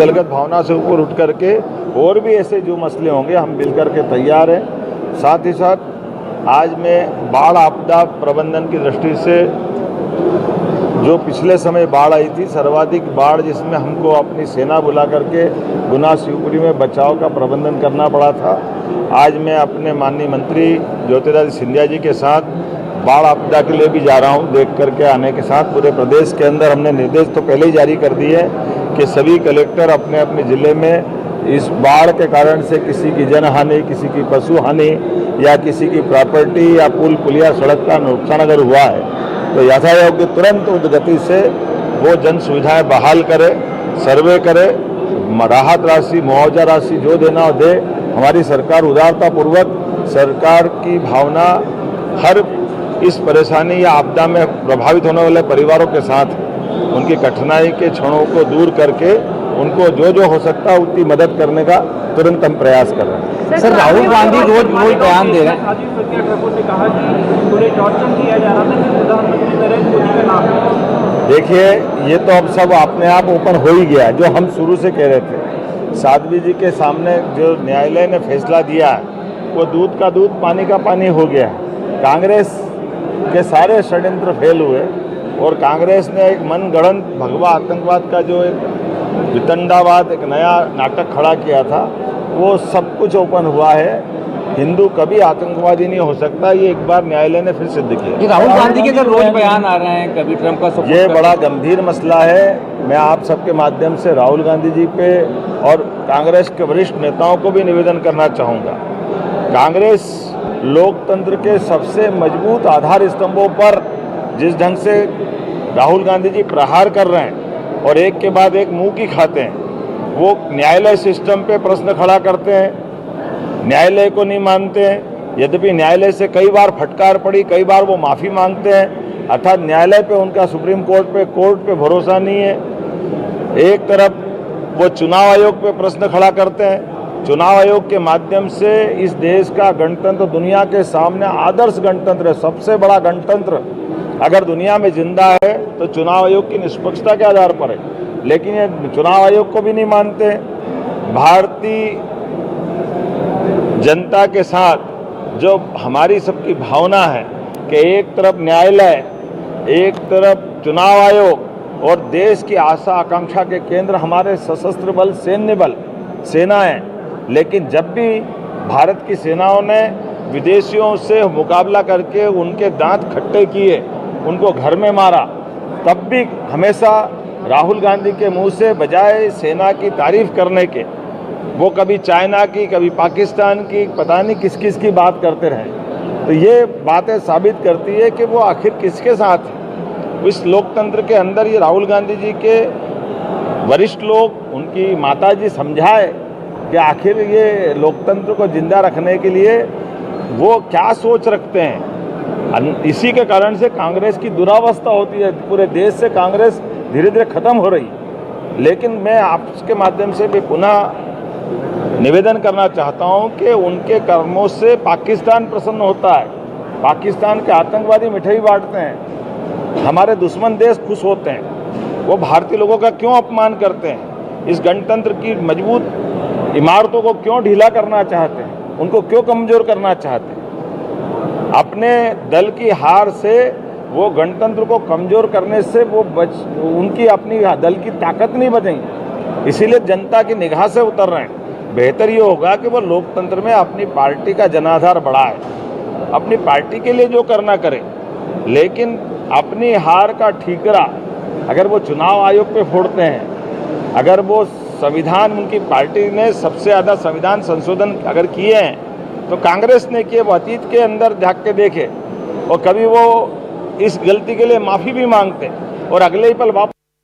दलगत भावना से ऊपर उठ करके और भी ऐसे जो मसले होंगे हम मिल करके तैयार हैं। साथ ही साथ आज मैं बाढ़ आपदा प्रबंधन की दृष्टि से जो पिछले समय बाढ़ आई थी, सर्वाधिक बाढ़ जिसमें हमको अपनी सेना बुला करके गुना शिवपुरी में बचाव का प्रबंधन करना पड़ा था, आज मैं अपने माननीय मंत्री ज्योतिरादित्य सिंधिया जी के साथ बाढ़ आपदा के लिए भी जा रहा हूं। देख करके आने के साथ पूरे प्रदेश के अंदर हमने निर्देश तो पहले ही जारी कर दिए कि सभी कलेक्टर अपने अपने ज़िले में इस बाढ़ के कारण से किसी की जन हानि, किसी की पशु हानि या किसी की प्रॉपर्टी या पुल पुलिया सड़क का नुकसान अगर हुआ है तो यथायोग्य तुरंत गति से वो जन सुविधाएं बहाल करे, सर्वे करे, राहत राशि मुआवजा राशि जो देना हो दे। हमारी सरकार उदारतापूर्वक सरकार की भावना हर इस परेशानी या आपदा में प्रभावित होने वाले परिवारों के साथ उनकी कठिनाई के क्षणों को दूर करके उनको जो जो हो सकता है उतनी मदद करने का तुरंत हम प्रयास कर रहे हैं। सर, राहुल गांधी रोज बयान दे रहे हैं। देखिए, ये तो अब सब अपने आप ओपन हो ही गया है। जो हम शुरू से कह रहे थे, साध्वी जी के सामने जो न्यायालय ने फैसला दिया है वो दूध का दूध पानी का पानी हो गया है। कांग्रेस के सारे षड्यंत्र फेल हुए और कांग्रेस ने एक मनगढ़ंत भगवा आतंकवाद का जो एक वितंडावाद एक नया नाटक खड़ा किया था, वो सब कुछ ओपन हुआ है। हिंदू कभी आतंकवादी नहीं हो सकता, ये एक बार न्यायालय ने फिर सिद्ध किया। राहुल गांधी के रोज बयान आ रहे हैं, कभी ट्रंप का ये बड़ा गंभीर मसला है। मैं आप सबके माध्यम से राहुल गांधी जी पे और कांग्रेस के वरिष्ठ नेताओं को भी निवेदन करना चाहूँगा। कांग्रेस लोकतंत्र के सबसे मजबूत आधार स्तंभों पर जिस ढंग से राहुल गांधी जी प्रहार कर रहे हैं और एक के बाद एक मुंह की खाते हैं, वो न्यायालय सिस्टम पे प्रश्न खड़ा करते हैं, न्यायालय को नहीं मानते हैं। यद्यपि न्यायालय से कई बार फटकार पड़ी, कई बार वो माफ़ी मांगते हैं, अर्थात न्यायालय पे उनका सुप्रीम कोर्ट पे भरोसा नहीं है। एक तरफ वो चुनाव आयोग पे प्रश्न खड़ा करते हैं। चुनाव आयोग के माध्यम से इस देश का गणतंत्र दुनिया के सामने आदर्श गणतंत्र है, सबसे बड़ा गणतंत्र अगर दुनिया में जिंदा है तो चुनाव आयोग की निष्पक्षता के आधार पर है, लेकिन ये चुनाव आयोग को भी नहीं मानते। भारतीय जनता के साथ जो हमारी सबकी भावना है कि एक तरफ न्यायालय, एक तरफ चुनाव आयोग और देश की आशा आकांक्षा के केंद्र हमारे सशस्त्र बल, सैन्य बल, सेनाएं, लेकिन जब भी भारत की सेनाओं ने विदेशियों से मुकाबला करके उनके दांत खट्टे किए, उनको घर में मारा, तब भी हमेशा राहुल गांधी के मुंह से बजाय सेना की तारीफ करने के वो कभी चाइना की, कभी पाकिस्तान की, पता नहीं किस किस की बात करते रहे। तो ये बातें साबित करती है कि वो आखिर किसके साथ है। इस लोकतंत्र के अंदर ये राहुल गांधी जी के वरिष्ठ लोग, उनकी माताजी समझाए कि आखिर ये लोकतंत्र को जिंदा रखने के लिए वो क्या सोच रखते हैं। इसी के कारण से कांग्रेस की दुरावस्था होती है, पूरे देश से कांग्रेस धीरे धीरे खत्म हो रही है। लेकिन मैं आपके माध्यम से भी पुनः निवेदन करना चाहता हूं कि उनके कर्मों से पाकिस्तान प्रसन्न होता है। पाकिस्तान के आतंकवादी मिठाई बांटते हैं, हमारे दुश्मन देश खुश होते हैं। वो भारतीय लोगों का क्यों अपमान करते हैं? इस गणतंत्र की मजबूत इमारतों को क्यों ढीला करना चाहते हैं? उनको क्यों कमजोर करना चाहते हैं? अपने दल की हार से, वो गणतंत्र को कमजोर करने से वो उनकी अपनी दल की ताकत नहीं बचेगी। इसीलिए जनता की निगाह से उतर रहे हैं। बेहतर ये होगा कि वो लोकतंत्र में अपनी पार्टी का जनाधार बढ़ाए, अपनी पार्टी के लिए जो करना करे, लेकिन अपनी हार का ठीकरा अगर वो चुनाव आयोग पे फोड़ते हैं, अगर वो संविधान, उनकी पार्टी ने सबसे ज़्यादा संविधान संशोधन अगर किए हैं तो कांग्रेस ने किए, वो अतीत के अंदर झाँक के देखे और कभी वो इस गलती के लिए माफ़ी भी मांगते और अगले ही पल वापस